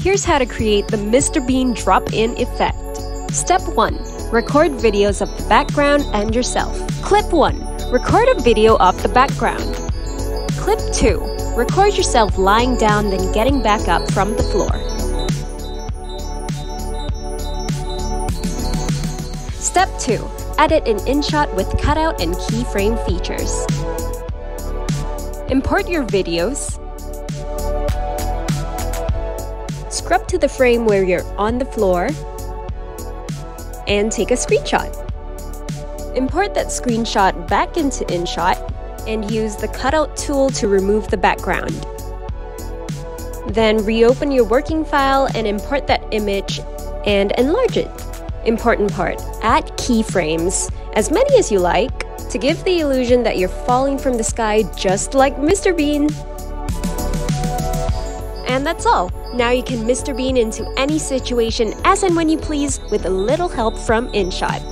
Here's how to create the Mr. Bean drop-in effect. Step 1. Record videos of the background and yourself. Clip 1. Record a video of the background. Clip 2. Record yourself lying down then getting back up from the floor. Step 2. Edit in InShot with Cutout and Keyframe features. Import your videos. Scrub to the frame where you're on the floor and take a screenshot. Import that screenshot back into InShot and use the Cutout tool to remove the background. Then reopen your working file and import that image and enlarge it. Important part, add keyframes, as many as you like, to give the illusion that you're falling from the sky just like Mr. Bean. And that's all. Now you can Mr. Bean into any situation as and when you please with a little help from InShot.